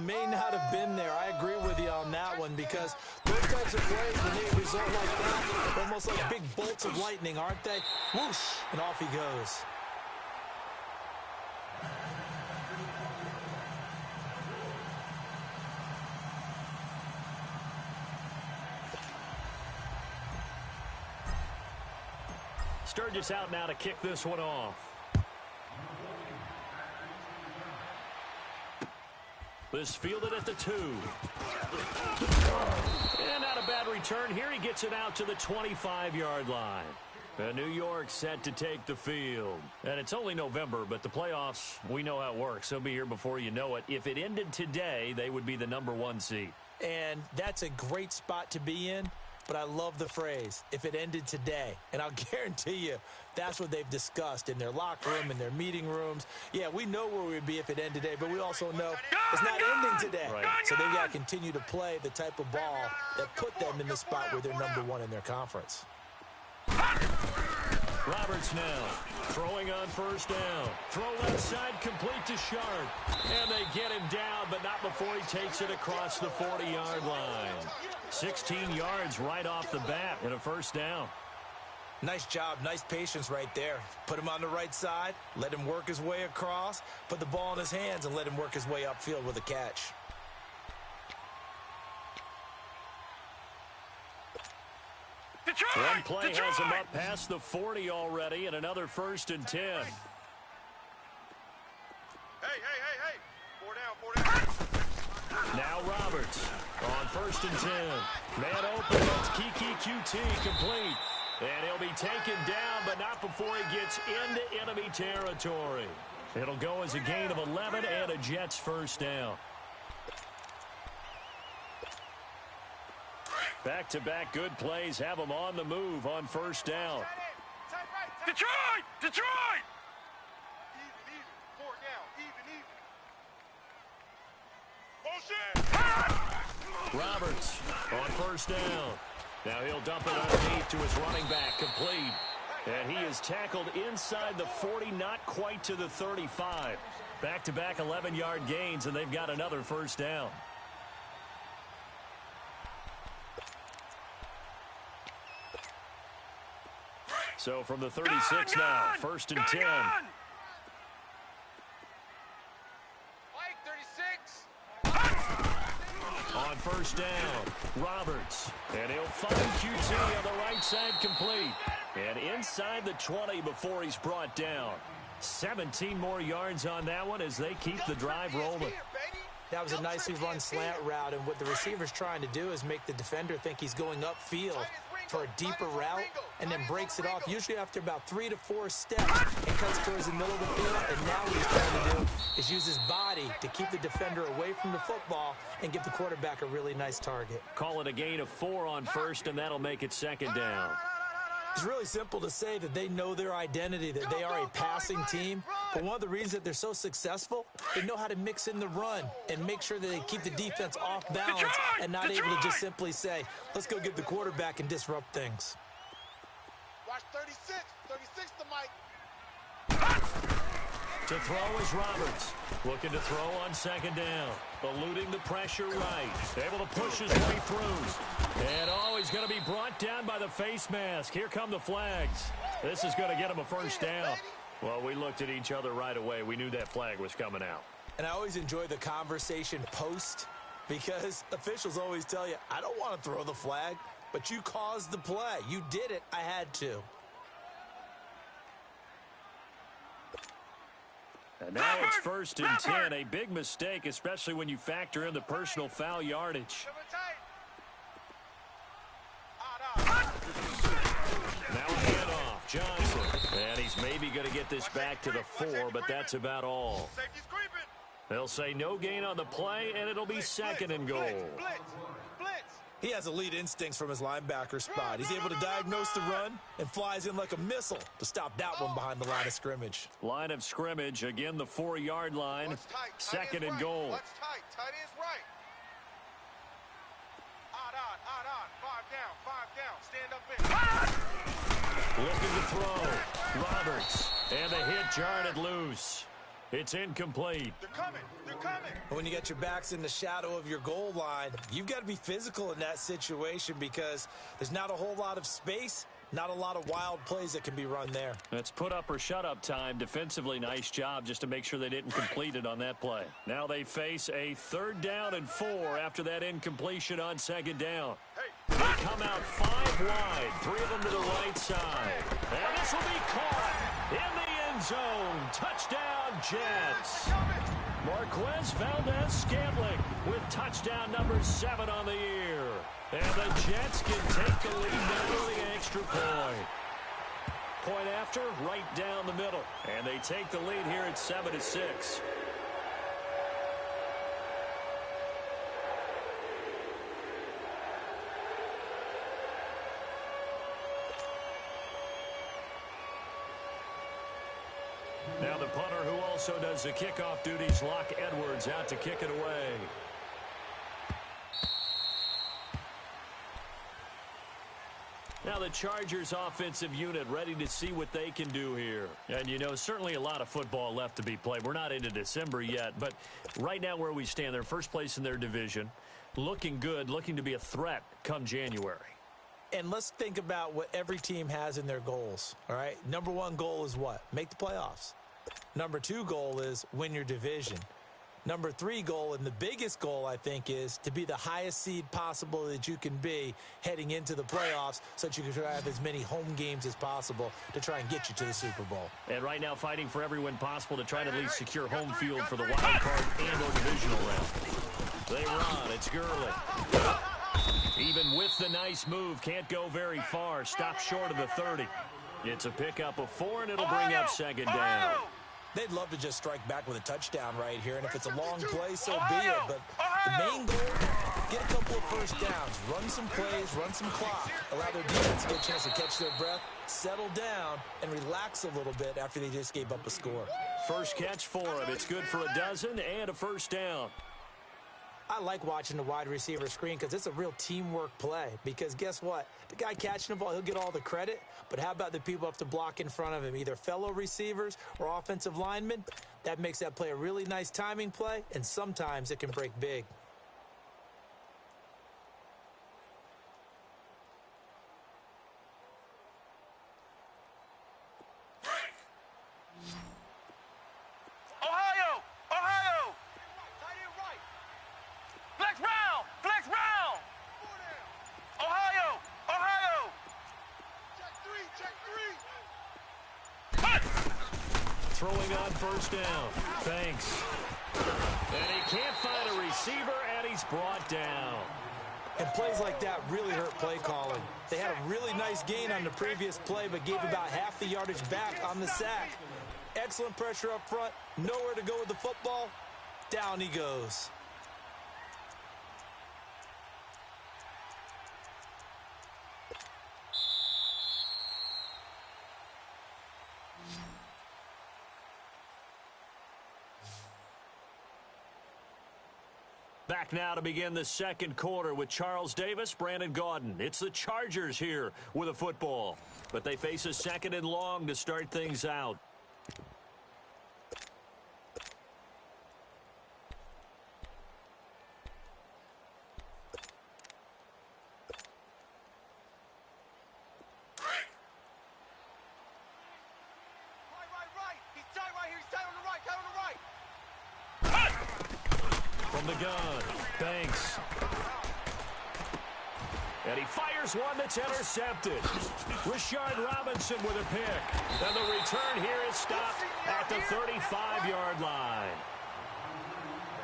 may not have been there. I agree with you on that one because those types of plays, when they result like that, they're almost like big bolts of lightning, aren't they? Whoosh, and off he goes. Sturgis out now to kick this one off. This fielded at the 2. And not a bad return here. He gets it out to the 25-yard line. And New York set to take the field. And it's only November, but the playoffs, we know how it works. They'll be here before you know it. If it ended today, they would be the #1 seed. And that's a great spot to be in. But I love the phrase, if it ended today. And I'll guarantee you, that's what they've discussed in their locker room, in their meeting rooms. Yeah, we know where we'd be if it ended today, but we also know it's not ending today. Right. So they've got to continue to play the type of ball that put them in the spot where they're #1 in their conference. Roberts now throwing on first down. Throw left side, complete to Sharp. And they get him down, but not before he takes it across the 40-yard line. 16 yards right off the bat and a first down. Nice job, nice patience right there. Put him on the right side, let him work his way across, put the ball in his hands, and let him work his way upfield with a catch. One play has him up past the 40 already, and another 1st and 10. Hey. 4 down. Now Roberts on 1st and 10. Man open, that's Kiki QT complete. And he'll be taken down, but not before he gets into enemy territory. It'll go as a gain of 11 and a Jets first down. Back-to-back good plays have them on the move on first down. Detroit! Detroit! Even. 4 down. Even. Motion! Roberts on first down. Now he'll dump it underneath to his running back, complete. And he is tackled inside the 40, not quite to the 35. Back-to-back 11-yard gains, and they've got another first down. So from the 36 now, 1st and 10. On first down, Roberts. And he'll find QT on the right side, complete. And inside the 20 before he's brought down. 17 more yards on that one as they keep the drive rolling. That was a nicely run slant route, and what the receiver's trying to do is make the defender think he's going upfield for a deeper route, and then breaks it off, usually after about 3 to 4 steps, and cuts towards the middle of the field. And now what he's trying to do is use his body to keep the defender away from the football and give the quarterback a really nice target. Call it a gain of 4 on first, and that'll make it 2nd down. It's really simple to say that they know their identity, that they are a passing team. But one of the reasons that they're so successful, they know how to mix in the run and make sure that they keep the defense off balance and not able to just simply say, let's go get the quarterback and disrupt things. Watch 36 to Mike. To throw is Roberts. Looking to throw on 2nd down. Eluding the pressure right. Able to push his way through. And he's going to be brought down by the face mask. Here come the flags. This is going to get him a first down. Well, we looked at each other right away. We knew that flag was coming out. And I always enjoy the conversation post because officials always tell you, I don't want to throw the flag, but you caused the play. You did it. I had to. And now it's 1st and 10. A big mistake, especially when you factor in the personal foul yardage. Now a handoff. Johnson. And he's maybe going to get this back to the 4, but that's about all. They'll say no gain on the play, and it'll be 2nd and goal. He has elite instincts from his linebacker spot. He's able to diagnose the run and flies in like a missile to stop that one behind the line of scrimmage. Line of scrimmage, again the 4-yard line, 2nd and goal. What's tight? Tight is right. Odd. Stand up in. Looking to throw. Roberts. And the hit jarred it loose. It's incomplete. They're coming. They're coming. When you get your backs in the shadow of your goal line, you've got to be physical in that situation because there's not a whole lot of space, not a lot of wild plays that can be run there. That's put up or shut up time. Defensively, nice job just to make sure they didn't complete it on that play. Now they face a 3rd down and 4 after that incompletion on 2nd down. They come out 5 wide, 3 of them to the right side. And this will be caught in the end zone. Touchdown, Jets. Marquez Valdez-Scantling with touchdown number 7 on the year. And the Jets can take the lead now with an extra point. Point after, right down the middle. And they take the lead here at 7-6. Now the punter who also does the kickoff duties, Locke Edwards, out to kick it away. Now the Chargers offensive unit ready to see what they can do here. And, you know, certainly a lot of football left to be played. We're not into December yet, but right now where we stand, they're first place in their division, looking good, looking to be a threat come January. And let's think about what every team has in their goals, all right? Number 1 goal is what? Make the playoffs. Number 2 goal is win your division. Number 3 goal, and the biggest goal, I think, is to be the highest seed possible that you can be heading into the playoffs so that you can try to have as many home games as possible to try and get you to the Super Bowl. And right now fighting for every win possible to try to at least secure home field for the wild card and or divisional round. They run. It's Gurley. Even with the nice move, can't go very far. Stops short of the 30. It's a pickup of 4, and it'll bring up 2nd down. They'd love to just strike back with a touchdown right here, and if it's a long play, so be it. But the main goal, get a couple of first downs, run some plays, run some clock, allow their defense to get a chance to catch their breath, settle down, and relax a little bit after they just gave up a score. First catch for him. It's good for a dozen and a first down. I like watching the wide receiver screen because it's a real teamwork play. Because guess what? The guy catching the ball, he'll get all the credit. But how about the people up to block in front of him, either fellow receivers or offensive linemen? That makes that play a really nice timing play, and sometimes it can break big. Throwing on first down. Thanks. And he can't find a receiver, and he's brought down. And plays like that really hurt play calling. They had a really nice gain on the previous play, but gave about half the yardage back on the sack. Excellent pressure up front. Nowhere to go with the football. Down he goes. Back now to begin the second quarter with Charles Davis, Brandon Gaudin. It's the Chargers here with a football, but they face a 2nd and long to start things out. From the gun, Banks. And he fires one that's intercepted. Rashard Robinson with a pick. And the return here is stopped at the 35-yard line.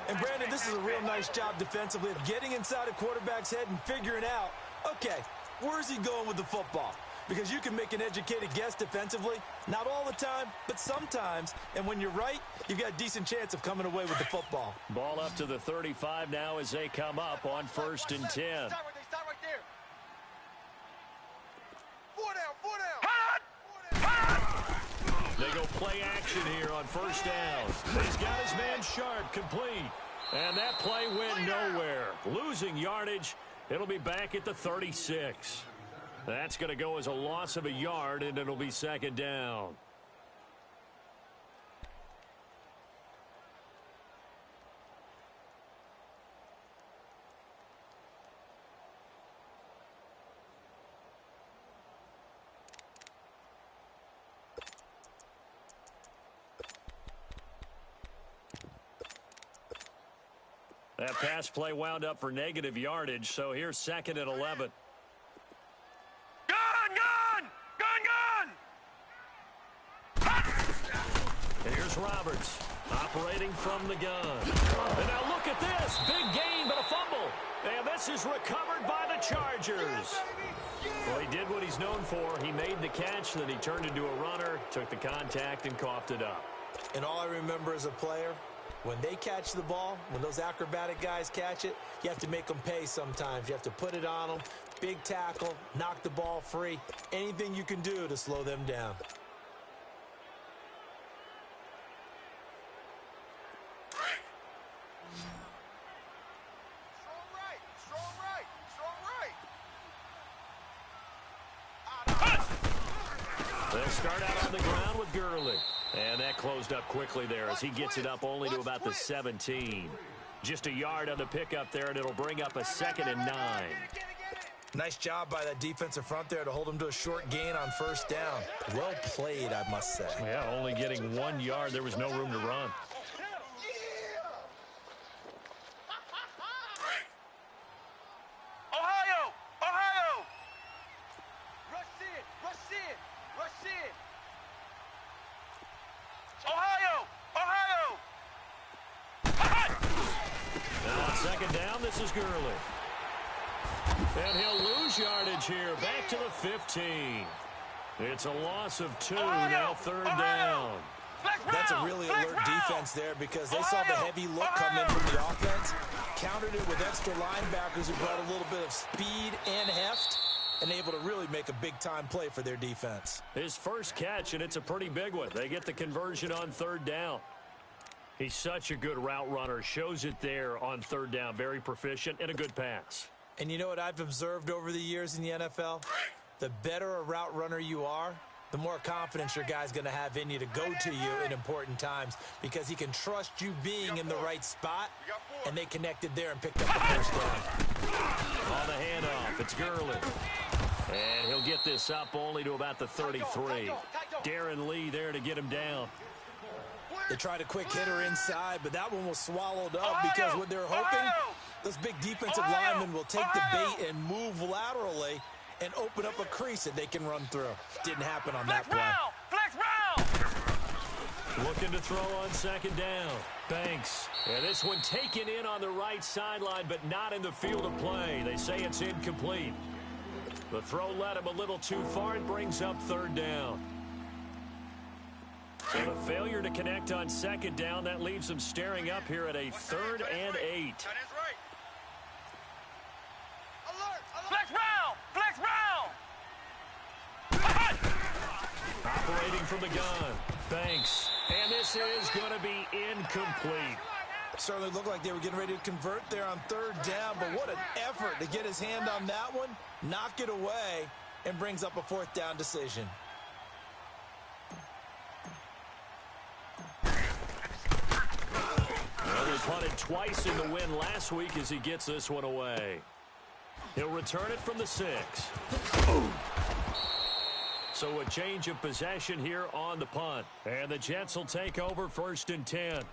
And, Brandon, this is a real nice job defensively of getting inside a quarterback's head and figuring out, okay, where's he going with the football? Because you can make an educated guess defensively. Not all the time, but sometimes. And when you're right, you've got a decent chance of coming away with the football. Ball up to the 35 now as they come up on 1st and 10. Stop right there. 4 down. They go play action here on 1st down. He's got his man Sharp complete. And that play went nowhere. Losing yardage. It'll be back at the 36. That's going to go as a loss of a yard, and it'll be 2nd down. That pass play wound up for negative yardage, so here's 2nd and 11. Here's Roberts, operating from the gun. And now look at this. Big gain, but a fumble. And this is recovered by the Chargers. Well, he did what he's known for. He made the catch, then he turned into a runner, took the contact, and coughed it up. And all I remember as a player, when they catch the ball, when those acrobatic guys catch it, you have to make them pay sometimes. You have to put it on them, big tackle, knock the ball free, anything you can do to slow them down. They'll start out on the ground with Gurley. And that closed up quickly there as he gets it up only to about the 17. Just a yard on the pickup there, and it'll bring up a 2nd and 9. Nice job by that defensive front there to hold him to a short gain on 1st down. Well played, I must say. Yeah, only getting 1 yard. There was no room to run. This is Gurley. And he'll lose yardage here. Back to the 15. It's a loss of 2. Now 3rd down. That's a really alert defense there because they saw the heavy look come in from the offense, countered it with extra linebackers who brought a little bit of speed and heft, and able to really make a big-time play for their defense. His first catch, and it's a pretty big one. They get the conversion on 3rd down. He's such a good route runner. Shows it there on 3rd down. Very proficient and a good pass. And you know what I've observed over the years in the NFL? The better a route runner you are, the more confidence your guy's going to have in you to go to you in important times because he can trust you being in the right spot, and they connected there and picked up the 1st down. On the handoff, it's Gurley. And he'll get this up only to about the 33. Darren Lee there to get him down. They tried a quick hitter inside, but that one was swallowed up because what they're hoping, those big defensive linemen will take the bait and move laterally and open up a crease that they can run through. Didn't happen on that play. Looking to throw on 2nd down. Banks. And this one taken in on the right sideline, but not in the field of play. They say it's incomplete. The throw led him a little too far and brings up 3rd down. So the failure to connect on 2nd down, that leaves them staring up here at a 3rd and 8. Flex round! Operating from the gun. Banks. And this is going to be incomplete. Certainly looked like they were getting ready to convert there on 3rd down, but what an effort to get his hand on that one, knock it away, and brings up a 4th down decision. Well, he punted twice in the win last week as he gets this one away. He'll return it from the 6. So a change of possession here on the punt. And the Jets will take over 1st and 10.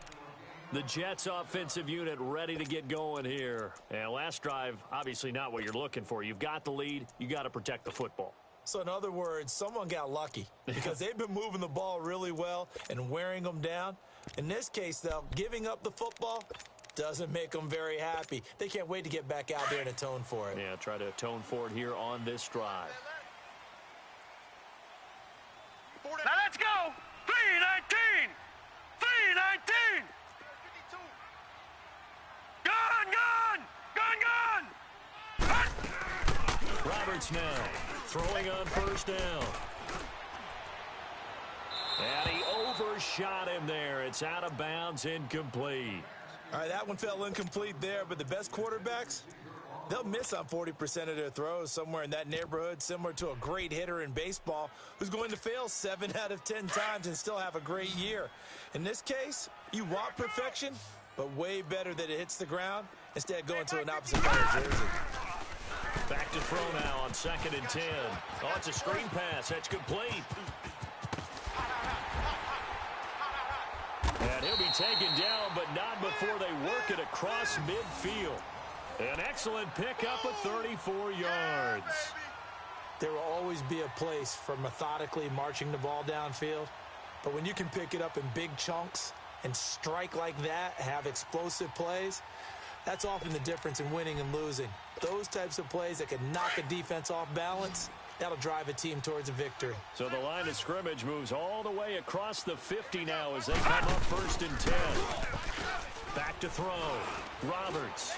The Jets offensive unit ready to get going here. And last drive, obviously not what you're looking for. You've got the lead. You got to protect the football. So in other words, someone got lucky because they've been moving the ball really well and wearing them down. In this case, though, giving up the football doesn't make them very happy. They can't wait to get back out there and atone for it. Yeah, try to atone for it here on this drive. Now let's go! 319! 319! Gun! Roberts now throwing on 1st down. And he overshot him there. It's out of bounds, incomplete. All right, that one fell incomplete there, but the best quarterbacks, they'll miss on 40% of their throws, somewhere in that neighborhood, similar to a great hitter in baseball who's going to fail 7 out of 10 times and still have a great year. In this case, you want perfection, but way better that it hits the ground instead of going to an opposite color jersey. Back to throw now on 2nd and 10. Oh, it's a screen pass. That's complete. And he'll be taken down, but not before they work it across midfield. An excellent pickup of 34 yards. There will always be a place for methodically marching the ball downfield, but when you can pick it up in big chunks and strike like that, have explosive plays, that's often the difference in winning and losing. Those types of plays that can knock a defense off balance, that'll drive a team towards a victory. So the line of scrimmage moves all the way across the 50 now as they come up 1st and 10. Back to throw. Roberts.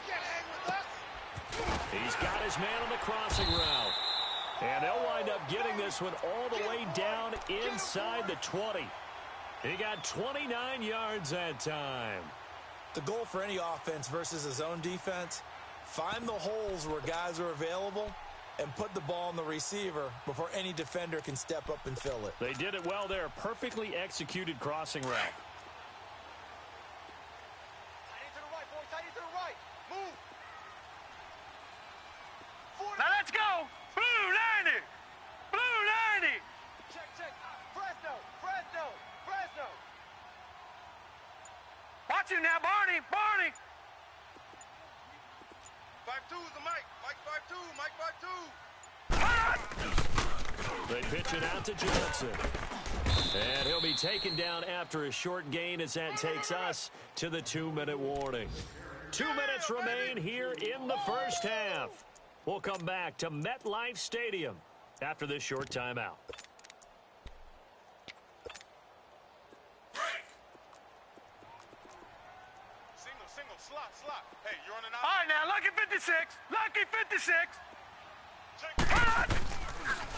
He's got his man on the crossing route. And they'll wind up getting this one all the way down inside the 20. He got 29 yards that time. The goal for any offense versus a zone defense, find the holes where guys are available and put the ball on the receiver before any defender can step up and fill it. They did it well there. Perfectly executed crossing route. Tight end to the right, boys. Tight end to the right. Move. Now let's go. Blue 90. Blue 90. Check, check. Fresno, Fresno, Fresno. Watch him now, Barney. Barney. 5-2 is the Mike. Mike 5-2. Mike 5-2. They pitch it out to Johnson. And he'll be taken down after a short gain as that takes us to the 2-minute warning. 2 minutes remain here in the first half. We'll come back to MetLife Stadium after this short timeout. Single, slot. Hey, you're on an out. All right, now, lucky 56. Lucky 56.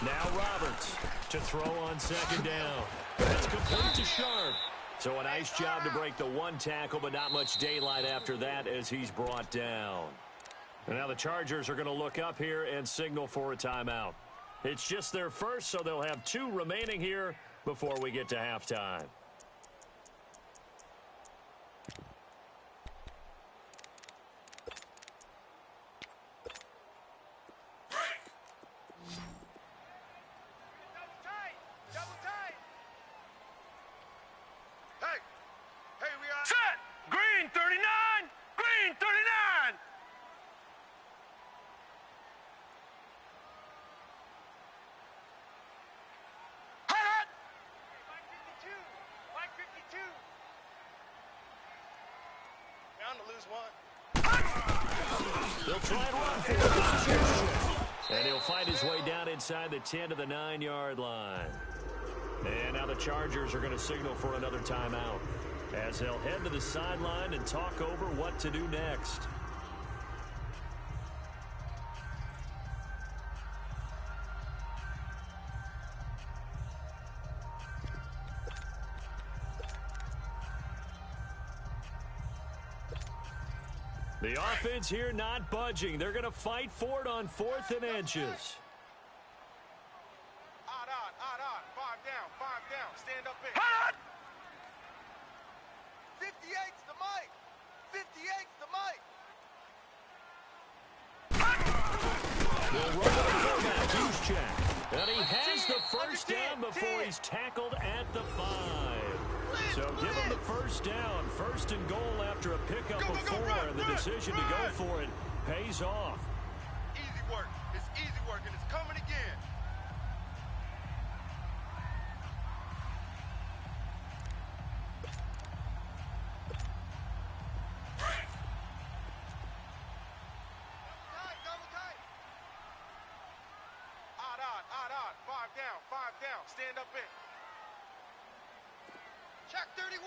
Now Roberts to throw on 2nd down. That's complete to Sharp. So a nice job to break the one tackle, but not much daylight after that as he's brought down. And now the Chargers are going to look up here and signal for a timeout. It's just their first, so they'll have 2 remaining here before we get to halftime. Double tight. Hey, we are set. Green 39. Green 39. Hot. Mike 52. Bound to lose one. They'll try and run for it. And he'll find his way down inside the 10 to the 9-yard line. And now the Chargers are going to signal for another timeout as they'll head to the sideline and talk over what to do next. The offense here not budging. They're going to fight for it on 4th and inches. Odd. 5 down. Stand up in. Hot. 58's the mic. 58's the mic. They'll run the fullback. Huge check. And he has the first down before he's tackled at the 5. So give him the first down. 1st and goal after a pickup of 4. And the decision to go for it pays off. Easy work. It's easy work, and it's coming again. Double tight. Odd. 5 down. Stand up in. Check 31.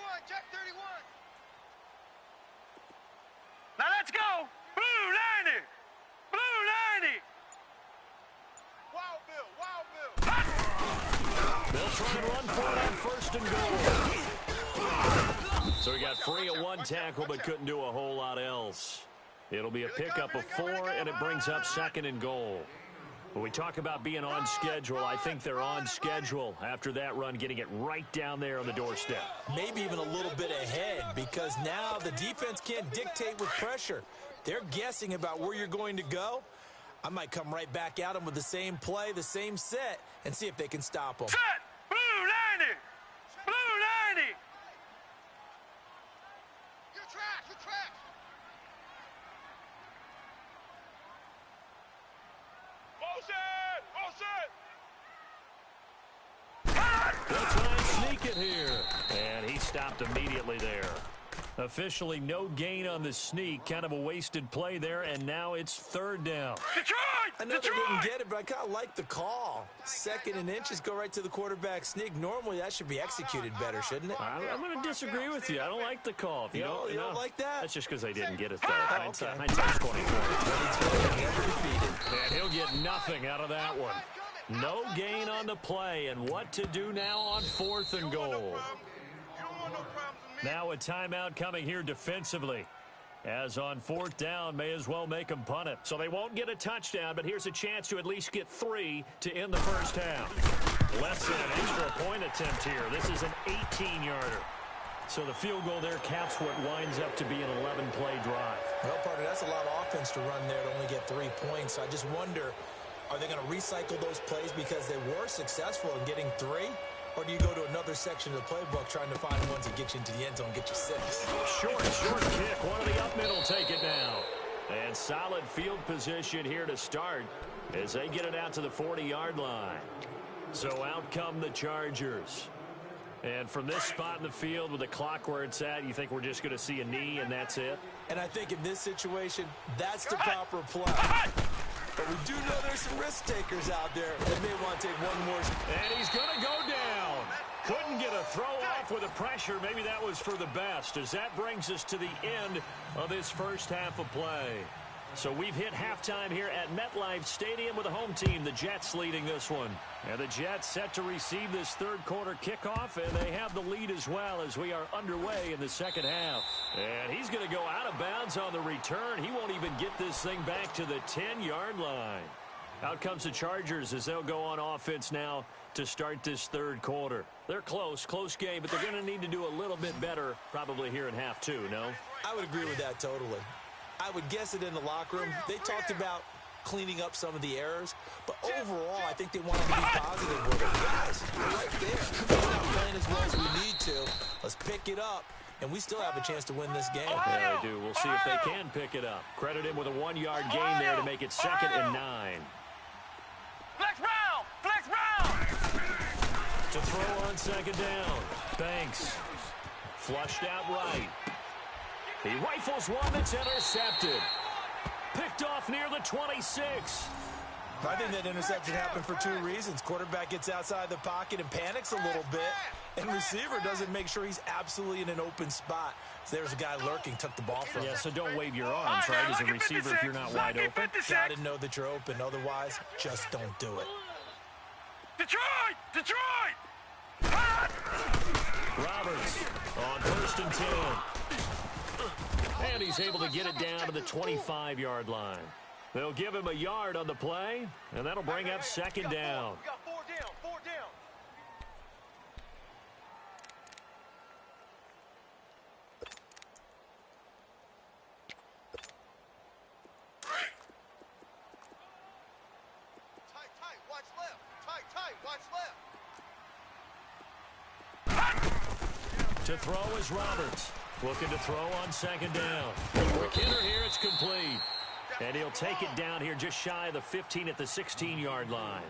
Now let's go. Blue 90. Blue 90. Wild Bill. They'll try and run for it on 1st and goal. So he got free of one tackle but couldn't do a whole lot else. It'll be a pickup of 4, and it brings up 2nd and goal. When we talk about being on schedule, I think they're on schedule after that run, getting it right down there on the doorstep. Maybe even a little bit ahead, because now the defense can't dictate with pressure. They're guessing about where you're going to go. I might come right back at them with the same play, the same set, and see if they can stop them. Set. Blue 90. Blue 90. Officially no gain on the sneak. Kind of a wasted play there, and now it's third down. Detroit! I know they didn't get it, but I kind of like the call. 2nd and inches, go right to the quarterback sneak. Normally, that should be executed better, shouldn't it? I'm going to disagree with you. I don't like the call. If You don't like that? That's just because they didn't get it, though. okay. Hindsight's 2020. Never defeated. And he'll get nothing out of that one. No gain on the play, and what to do now on 4th and goal. Now a timeout coming here defensively. As on 4th down, may as well make them punt it. So they won't get a touchdown, but here's a chance to at least get 3 to end the first half. Less than an extra point attempt here. This is an 18-yarder. So the field goal there caps what winds up to be an 11-play drive. Well, partner, that's a lot of offense to run there to only get 3 points. So I just wonder, are they going to recycle those plays because they were successful in getting 3? Or do you go to another section of the playbook trying to find ones that get you into the end zone, get you 6? Short kick. One of the up middle take it now. And solid field position here to start as they get it out to the 40-yard line. So out come the Chargers. And from this spot in the field with the clock where it's at, you think we're just going to see a knee and that's it? And I think in this situation, that's the proper play. But we do know there's some risk takers out there that may want to take one more. And he's going to go down. Couldn't get a throw off with the pressure. Maybe that was for the best, as that brings us to the end of this first half of play. So we've hit halftime here at MetLife Stadium with the home team, the Jets, leading this one. And the Jets set to receive this third quarter kickoff, and they have the lead as well as we are underway in the second half. And he's going to go out of bounds on the return. He won't even get this thing back to the 10-yard line. Out comes the Chargers as they'll go on offense now to start this third quarter. They're close game, but they're going to need to do a little bit better probably here in half 2, no? I would agree with that totally. I would guess it in the locker room. They talked about cleaning up some of the errors, but overall, I think they wanted to be positive with it. Guys, we're right there. We're not playing as well as we need to. Let's pick it up, and we still have a chance to win this game. Yeah, they do. We'll see if they can pick it up. Credit him with a 1-yard gain there to make it 2nd and 9. Flex round! Flex round! To throw on 2nd down. Banks. Flushed out right. He rifles one that's intercepted. Picked off near the 26. I think that interception happened for 2 reasons. Quarterback gets outside the pocket and panics a little bit, and receiver doesn't make sure he's absolutely in an open spot. So there's a guy lurking, took the ball from him. Yeah, so don't wave your arms, right, as a receiver if you're not wide open. Got to know that you're open. Otherwise, just don't do it. Detroit! Detroit! Roberts on 1st and 10. And he's able to get it down to the 25-yard line. They'll give him a yard on the play, and that'll bring up 2nd down. We got 4 down, 4 down. Tight, watch left. Tight, watch left. To throw is Roberts. Looking to throw on 2nd down. Quick hitter here, it's complete. And he'll take it down here just shy of the 15 at the 16-yard line.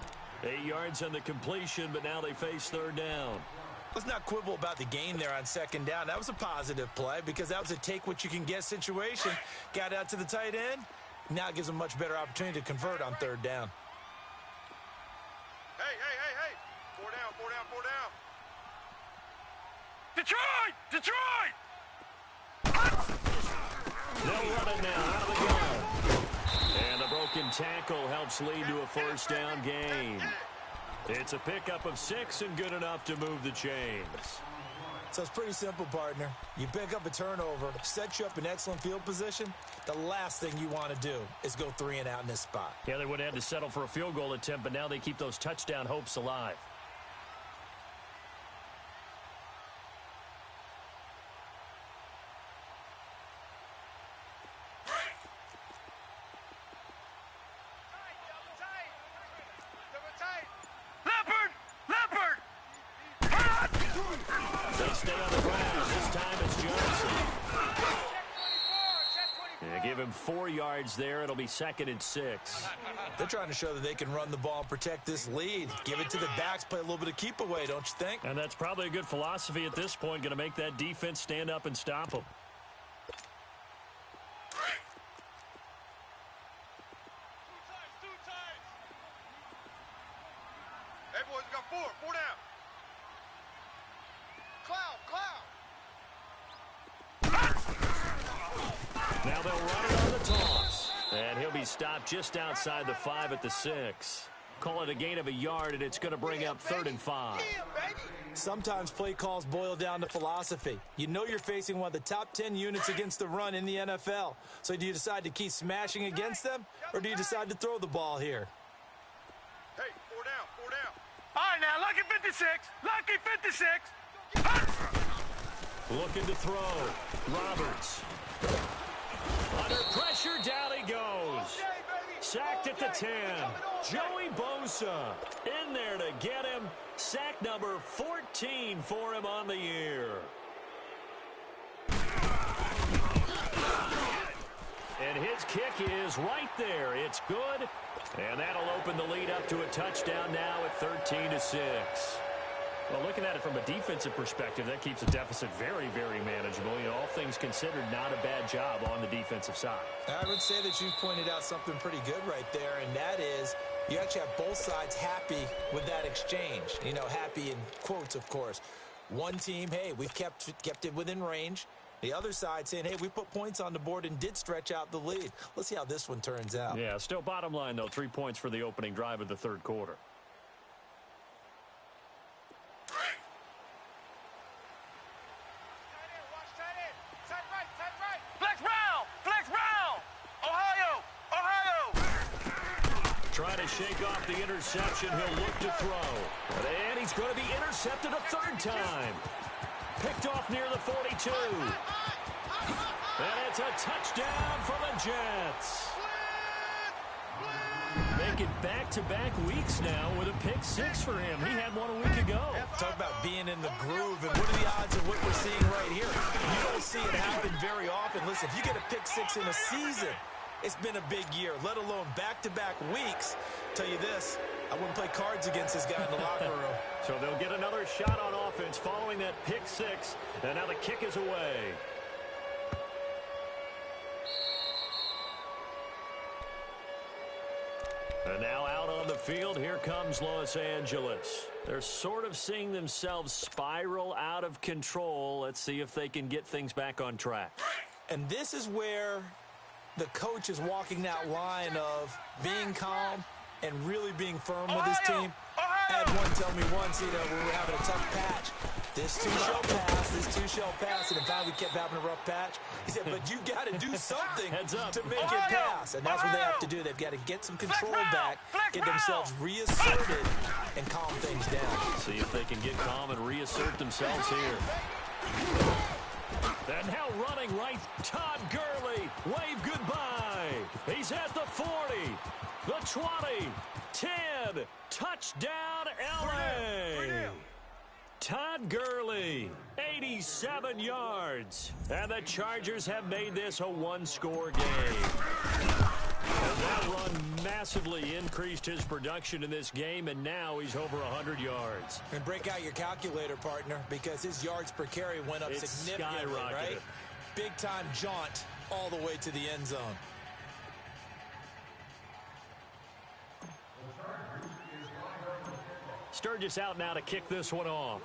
8 yards on the completion, but now they face 3rd down. Let's not quibble about the gain there on 2nd down. That was a positive play because that was a take-what-you-can-get situation. Got out to the tight end. Now it gives them a much better opportunity to convert on 3rd down. Hey. 4 down, 4 down, 4 down. Detroit! Detroit! They'll run it now out of the gun. And the broken tackle helps lead to a 1st down gain. It's a pickup of 6 and good enough to move the chains. So it's pretty simple, partner. You pick up a turnover, set you up in excellent field position. The last thing you want to do is go 3 and out in this spot. Yeah, they would have had to settle for a field goal attempt, but now they keep those touchdown hopes alive. They stay on the ground. This time it's Johnson. Yeah, give him 4 yards there. It'll be 2nd and 6. They're trying to show that they can run the ball and protect this lead. Give it to the backs, play a little bit of keep away, don't you think? And that's probably a good philosophy at this point, going to make that defense stand up and stop them. boys. We got four. Four down. Now they'll run it on the toss. And he'll be stopped just outside the 5 at the 6. Call it a gain of a yard, and it's going to bring up 3rd and 5. Sometimes play calls boil down to philosophy. You know you're facing one of the top 10 units against the run in the NFL. So do you decide to keep smashing against them, or do you decide to throw the ball here? Hey, four down, four down. All right, now, lucky 56. Lucky 56. Looking to throw. Roberts. Under pressure, down he goes. Sacked at the 10. Joey Bosa in there to get him. Sack number 14 for him on the year. And his kick is right there. It's good. And that'll open the lead up to a touchdown now at 13-6. Well, looking at it from a defensive perspective, that keeps the deficit very, very manageable. You know, all things considered, not a bad job on the defensive side. I would say that you've pointed out something pretty good right there, and that is you actually have both sides happy with that exchange. You know, happy in quotes, of course. One team, hey, we've kept it within range. The other side saying, hey, we put points on the board and did stretch out the lead. Let's see how this one turns out. Yeah, still bottom line, though, 3 points for the opening drive of the third quarter. Trying to shake off the interception. He'll look to throw. And he's going to be intercepted a 3rd time. Picked off near the 42. And it's a touchdown for the Jets. Making back-to-back weeks now with a pick 6 for him. He had one a week ago. Talk about being in the groove, and what are the odds of what we're seeing right here? You don't see it happen very often. Listen, if you get a pick 6 in a season, it's been a big year, let alone back-to-back weeks. Tell you this, I wouldn't play cards against this guy in the locker room. So they'll get another shot on offense following that pick 6, and now the kick is away. And now out on the field, here comes Los Angeles. They're sort of seeing themselves spiral out of control. Let's see if they can get things back on track. And this is where the coach is walking that line of being calm and really being firm with his team. I had one tell me once, we were having a tough patch. This too shall pass, and in fact we kept having a rough patch. He said, but you got to do something to make it pass, and that's what they have to do. They've got to get some control back, get themselves reasserted, and calm things down. See if they can get calm and reassert themselves here. And now running right, Todd Gurley. Wave goodbye. He's at the 40, the 20, 10. Touchdown, L.A. Todd Gurley, 87 yards. And the Chargers have made this a one-score game. And that run massively increased his production in this game, and now he's over 100 yards. And break out your calculator, partner, because his yards per carry went up significantly, right? Big-time jaunt all the way to the end zone. Sturgis out now to kick this one off.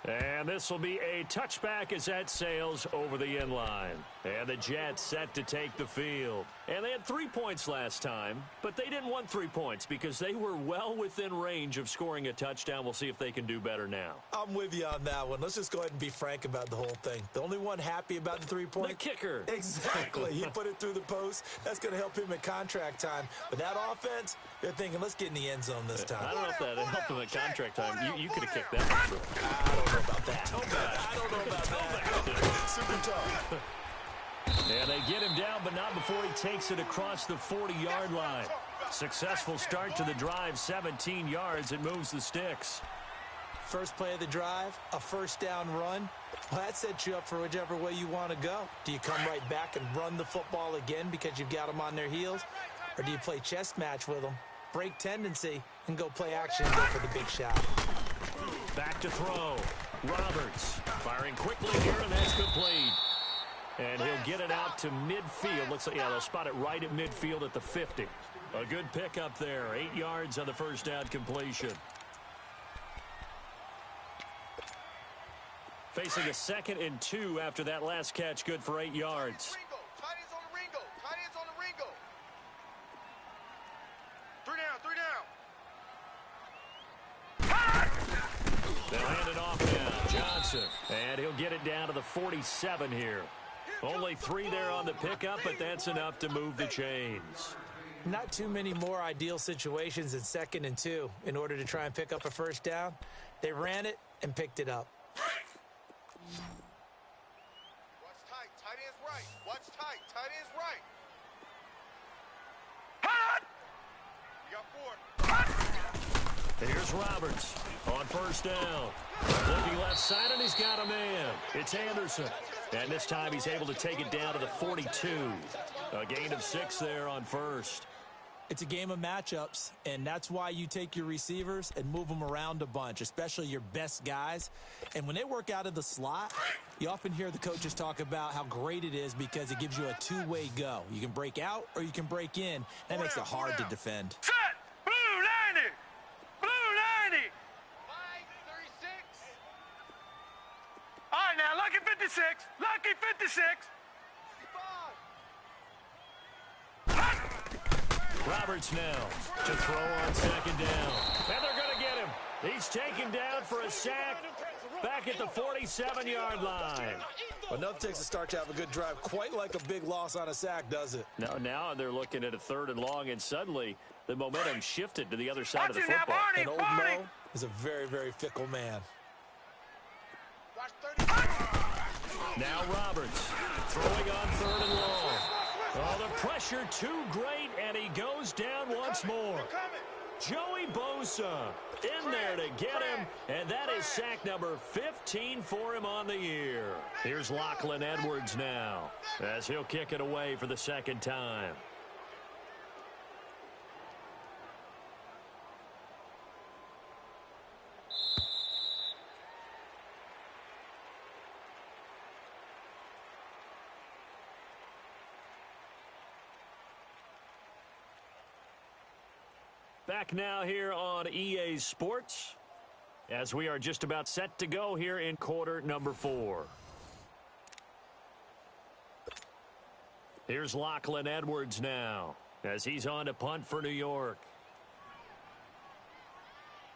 And this will be a touchback as that sails over the end line. And the Jets set to take the field. And they had 3 points last time, but they didn't want 3 points because they were well within range of scoring a touchdown. We'll see if they can do better now. I'm with you on that one. Let's just go ahead and be frank about the whole thing. The only one happy about the 3 points? The kicker. Exactly. He put it through the post. That's going to help him at contract time. But that offense, they're thinking, let's get in the end zone this time. I don't know if that helped him at contract time. You could have kicked that one through. I don't know about that. I don't know about that. Super tough. And they get him down, but not before he takes it across the 40-yard line. Successful start to the drive, 17 yards. It moves the sticks. First play of the drive, a first down run. Well, that sets you up for whichever way you want to go. Do you come right back and run the football again because you've got them on their heels? Or do you play chess match with them, break tendency, and go play action and go for the big shot? Back to throw. Roberts firing quickly here, and that's complete. And he'll get it out to midfield. Looks like, yeah, they'll spot it right at midfield at the 50. A good pickup there. 8 yards on the first down completion. Facing a 2nd and 2 after that last catch. Good for 8 yards. Tight ends on the Ringo. Tight ends on the Ringo. 3 down. They'll hand it off now. Johnson. And he'll get it down to the 47 here. Only 3 there on the pickup, but that's enough to move the chains. Not too many more ideal situations in 2nd and 2 in order to try and pick up a first down. They ran it and picked it up. Watch tight. Tight ends right. Watch tight. Tight ends right. You got 4. Here's Roberts on first down. Looking left side, and he's got a man. It's Anderson. And this time he's able to take it down to the 42. A gain of 6 there on first. It's a game of matchups, and that's why you take your receivers and move them around a bunch, especially your best guys. And when they work out of the slot, you often hear the coaches talk about how great it is because it gives you a two-way go. You can break out or you can break in. That makes it hard to defend. Set! Blue 90! Blue 90! 36. All right, now, lucky 56. Lucky 56. Roberts now to throw on 2nd down. And they're going to get him. He's taken down for a sack back at the 47-yard line. Enough takes to start to have a good drive. Quite like a big loss on a sack, does it? Now they're looking at a 3rd and long, and suddenly the momentum shifted to the other side of the football. And old Mo is a very, very fickle man. Now Roberts throwing on 3rd and long. Oh, the pressure too great, and he goes down once more. Joey Bosa in there to get him, and that is sack number 15 for him on the year. Here's Lachlan Edwards now as he'll kick it away for the 2nd time. Back now here on EA Sports as we are just about set to go here in quarter number 4. Here's Lachlan Edwards now as he's on to punt for New York.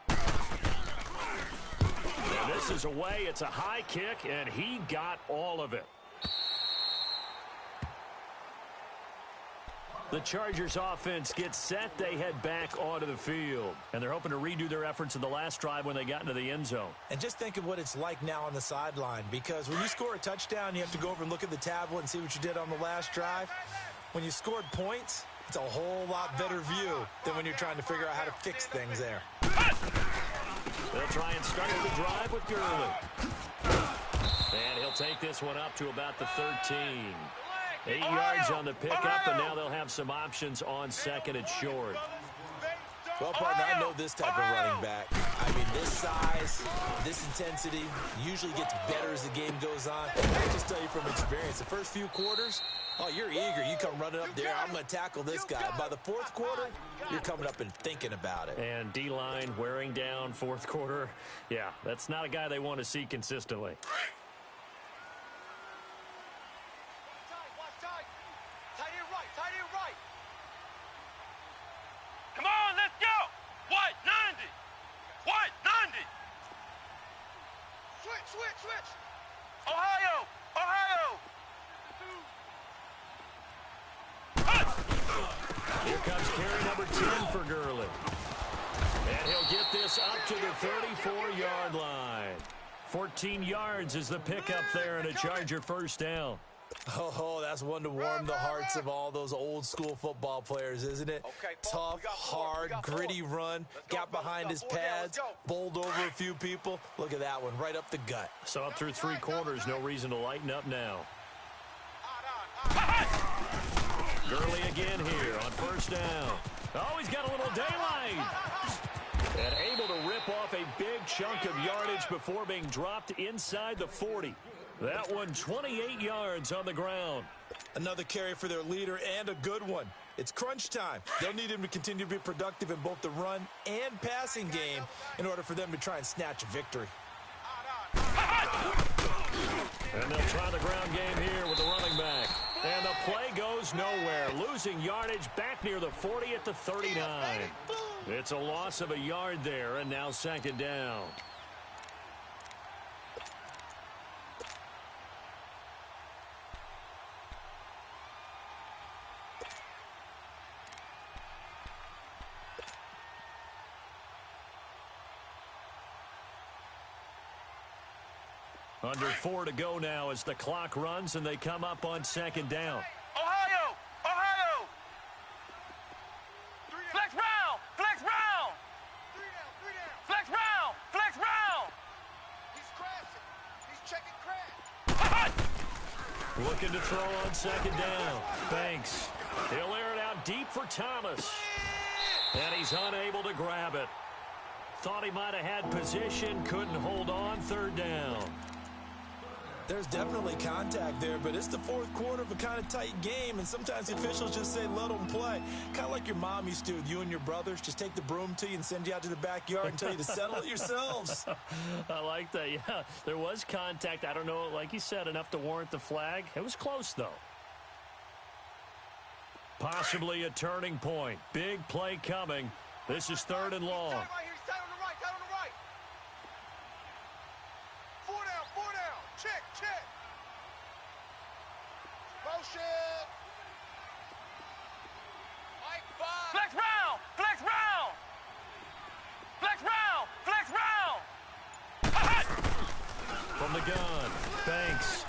And this is away. It's a high kick, and he got all of it. The Chargers offense gets set. They head back onto the field. And they're hoping to redo their efforts in the last drive when they got into the end zone. And just think of what it's like now on the sideline, because when you score a touchdown, you have to go over and look at the tablet and see what you did on the last drive. When you scored points, it's a whole lot better view than when you're trying to figure out how to fix things there. They'll try and start the drive with Gurley. And he'll take this one up to about the 13. 8 yards on the pickup, and now they'll have some options on 2nd and short. Well, partner, I know this type of running back. I mean, this size, this intensity usually gets better as the game goes on. I just tell you from experience, the first few quarters, oh, you're eager. You come running up there. I'm going to tackle this guy. By the 4th quarter, you're coming up and thinking about it. And D-line wearing down 4th quarter. Yeah, that's not a guy they want to see consistently. Come on, let's go! White, 90! White, 90! Switch! Ohio! Here comes carry number 10 for Gurley. And he'll get this up to the 34-yard line. 14 yards is the pickup there, and a Charger first down. Oh, that's one to warm the hearts of all those old school football players, isn't it? Tough, hard, gritty run, got behind his pads, bowled over a few people. Look at that one, right up the gut. So up through 3 quarters, no reason to lighten up now. Gurley again here on first down. Oh, he's got a little daylight. And able to rip off a big chunk of yardage before being dropped inside the 40. That one 28 yards on the ground. Another carry for their leader and a good one. It's crunch time. They'll need him to continue to be productive in both the run and passing game in order for them to try and snatch a victory. And they'll try the ground game here with the running back. And the play goes nowhere. Losing yardage back near the 40 at the 39. It's a loss of a yard there, and now second down. Under 4 to go now as the clock runs and they come up on second down. Ohio! Ohio! Flex round! Flex round! Flex round! Flex round! He's crashing. He's checking crash. Looking to throw on second down. Banks. He'll air it out deep for Thomas. And he's unable to grab it. Thought he might have had position. Couldn't hold on. Third down. There's definitely contact there, but it's the fourth quarter of a kind of tight game, and sometimes the officials just say, let them play. Kind of like your mom used to with you and your brothers. Just take the broom to you and send you out to the backyard and tell you to settle it yourselves. I like that, yeah. There was contact. I don't know, like you said, enough to warrant the flag. It was close, though. Possibly a turning point. Big play coming. This is third and long. Check. Motion. Flex round. Flex round. Flex round. Flex round. From the gun, Banks.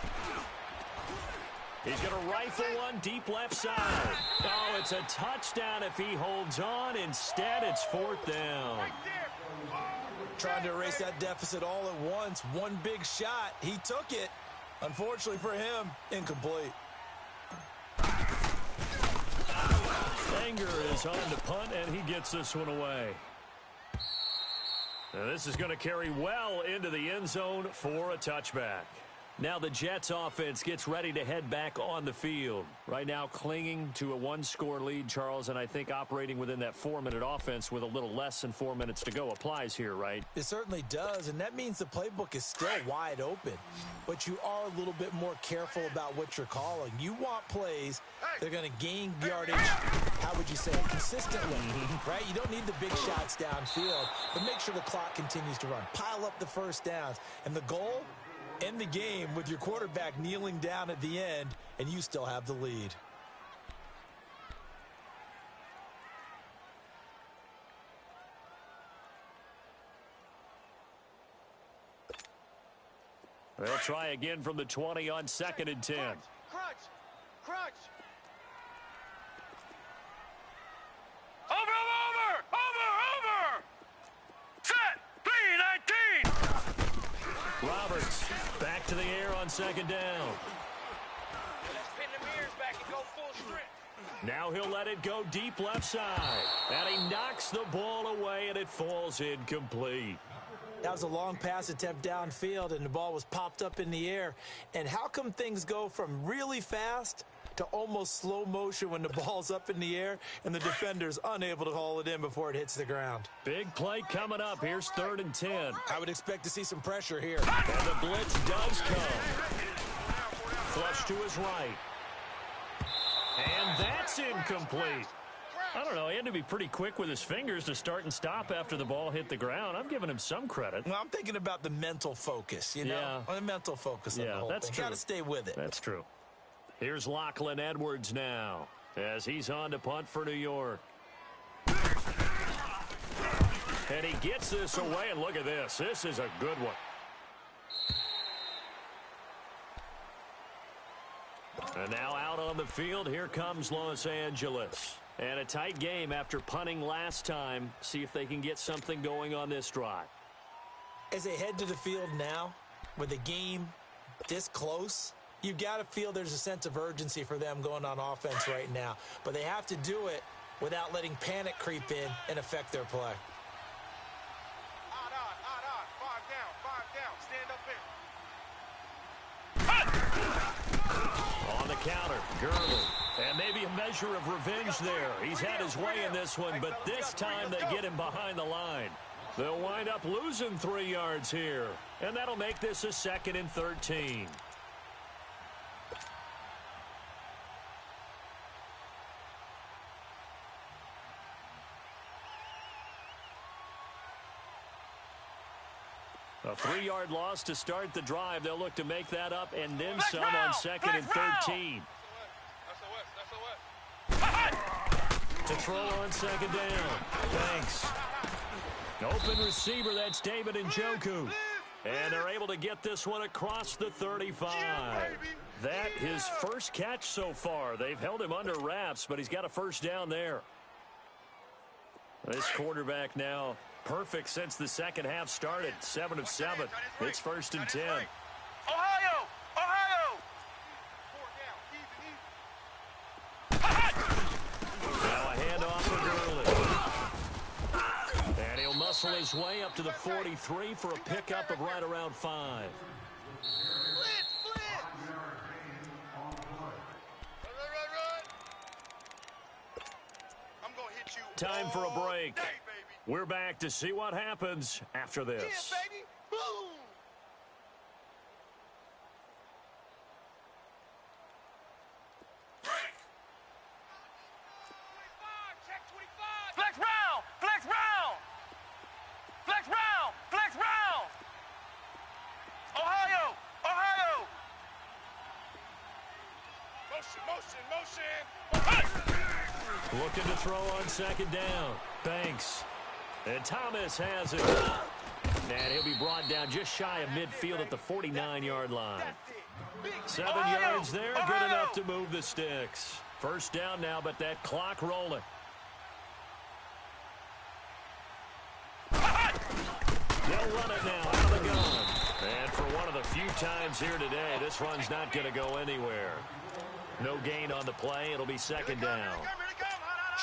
He's going to rifle one deep left side. Oh, it's a touchdown if he holds on. Instead, it's fourth down. Trying to erase that deficit all at once. One big shot. He took it. Unfortunately for him, incomplete. Anger is on to punt, and he gets this one away. Now this is going to carry well into the end zone for a touchback. Now the Jets offense gets ready to head back on the field. Right now clinging to a one-score lead, Charles, and I think operating within that 4-minute offense with a little less than 4 minutes to go applies here, right? It certainly does, and that means the playbook is still wide open. But you are a little bit more careful about what you're calling. You want plays that are going to gain yardage, how would you say, consistently, right? You don't need the big shots downfield, but make sure the clock continues to run. Pile up the first downs, and the goal? End the game with your quarterback kneeling down at the end, and you still have the lead. They'll try again from the 20 on 2nd and 10. Crunch. Over. Set. 3-19. Roberts back to the air on second down. Let's pin the mirrors back and go full strength. Now he'll let it go deep left side. And he knocks the ball away, and it falls incomplete. That was a long pass attempt downfield, and the ball was popped up in the air. And how come things go from really fast to almost slow motion when the ball's up in the air and the defender's unable to haul it in before it hits the ground? Big play coming up. Here's 3rd and 10. I would expect to see some pressure here. And the blitz does come. Flush to his right. And that's incomplete. I don't know. He had to be pretty quick with his fingers to start and stop after the ball hit the ground. I'm giving him some credit. Well, I'm thinking about the mental focus, you know? Yeah. The mental focus on the whole that's thing. true. Got to stay with it. That's true. Here's Lachlan Edwards now as he's on to punt for New York. And he gets this away, and look at this. This is a good one. And now out on the field, here comes Los Angeles. And a tight game after punting last time. See if they can get something going on this drive. As they head to the field now, with the game this close, you've got to feel there's a sense of urgency for them going on offense right now. But they have to do it without letting panic creep in and affect their play. Odd. 5 down. Stand up in. counter. Gurley. And maybe a measure of revenge there. He's had his way in this one, but this time they get him behind the line. They'll wind up losing 3 yards here. And that'll make this a 2nd and 13. A 3-yard loss to start the drive. They'll look to make that up and then some on 2nd and 13. To throw on 2nd down. Thanks. Open receiver, that's David Njoku. And they're able to get this one across the 35. That his first catch so far. They've held him under wraps, but he's got a first down there. This quarterback now perfect since the second half started. 7 of 7. It's 1st and 10. Ohio! Ohio! Now a handoff for Gurley. And he'll muscle his way up to the 43 for a pickup of right around 5. Time for a break. We're back to see what happens after this. Yeah, baby. Boom. Flex round! Flex round! Flex round! Flex round! Ohio! Ohio! Motion! Looking to throw on 2nd down. Banks. And Thomas has it. And he'll be brought down just shy of midfield at the 49-yard line. 7 yards there, good enough to move the sticks. First down now, but that clock rolling. They'll run it now out of the gun. And for one of the few times here today, this run's not going to go anywhere. No gain on the play. It'll be 2nd down.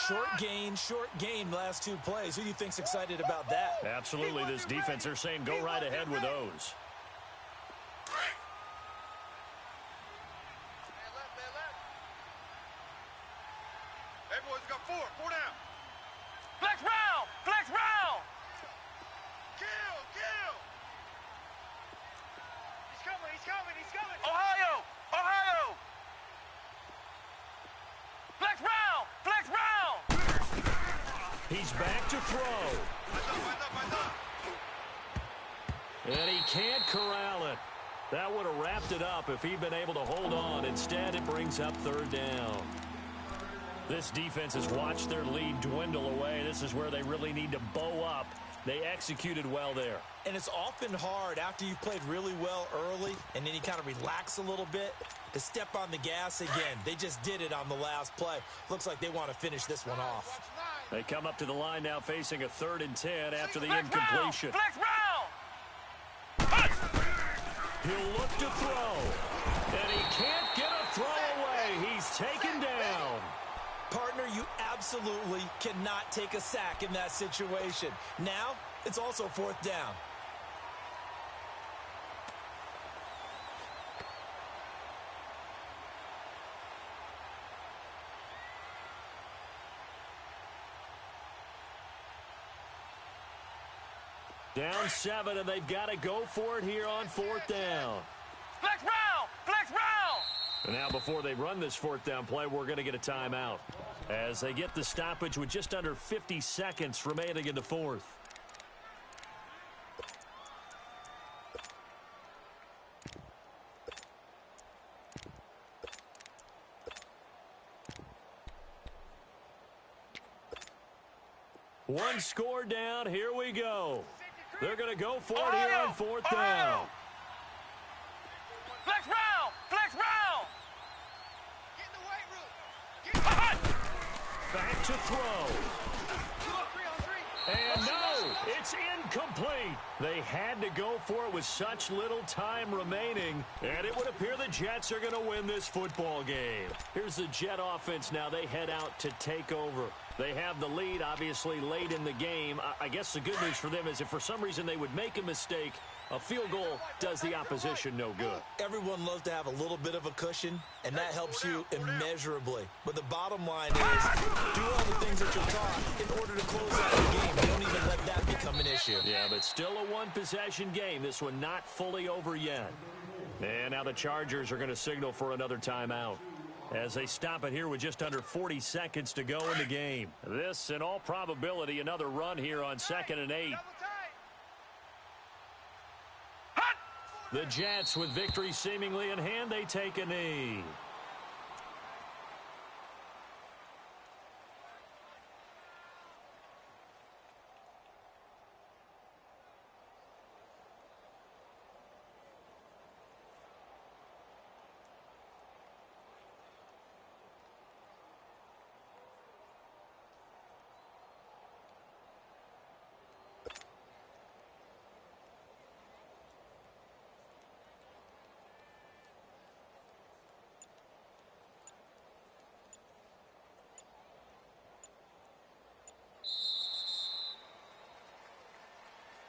Short gain, last 2 plays. Who do you think's excited about that? Absolutely. This defense, they're saying go right ahead with those. Everyone's got 4 down. Flex round! Flex round! Kill! He's coming! Ohio! Ohio! Flex round! Flex round! He's back to throw. And he can't corral it. That would have wrapped it up if he'd been able to hold on. Instead, it brings up 3rd down. This defense has watched their lead dwindle away. This is where they really need to bow up. They executed well there. And it's often hard after you've played really well early and then you kind of relax a little bit to step on the gas again. They just did it on the last play. Looks like they want to finish this one off. They come up to the line now facing a 3rd and 10 after the incompletion. Flex round! He'll look to throw. And he can't get a throw away. He's taken down. Partner, you absolutely cannot take a sack in that situation. Now, it's also 4th down. Down 7, and they've got to go for it here on 4th down. Flex round! Flex round! And now before they run this 4th down play, we're going to get a timeout as they get the stoppage with just under 50 seconds remaining in the 4th. One score down. Here we go. They're going to go for it here on 4th down. Flex round! Flex round! Get in the weight room! Back to throw. 3-on-3. And no, it's incomplete. They had to go for it with such little time remaining, and it would appear the Jets are going to win this football game. Here's the Jet offense now. They head out to take over. They have the lead, obviously, late in the game. I guess the good news for them is if for some reason they would make a mistake, A field goal does the opposition no good. Everyone loves to have a little bit of a cushion, and that helps you immeasurably. But the bottom line is, do all the things that you're taught in order to close out the game. Don't even let that become an issue. Yeah, but still a one-possession game. This one not fully over yet. And now the Chargers are going to signal for another timeout, as they stop it here with just under 40 seconds to go in the game. This, in all probability, another run here on 2nd and 8. The Jets, with victory seemingly in hand, they take a knee.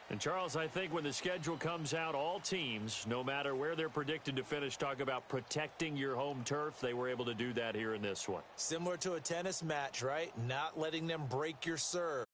And, Charles, I think when the schedule comes out, all teams, no matter where they're predicted to finish, talk about protecting your home turf. They were able to do that here in this one. Similar to a tennis match, right? Not letting them break your serve.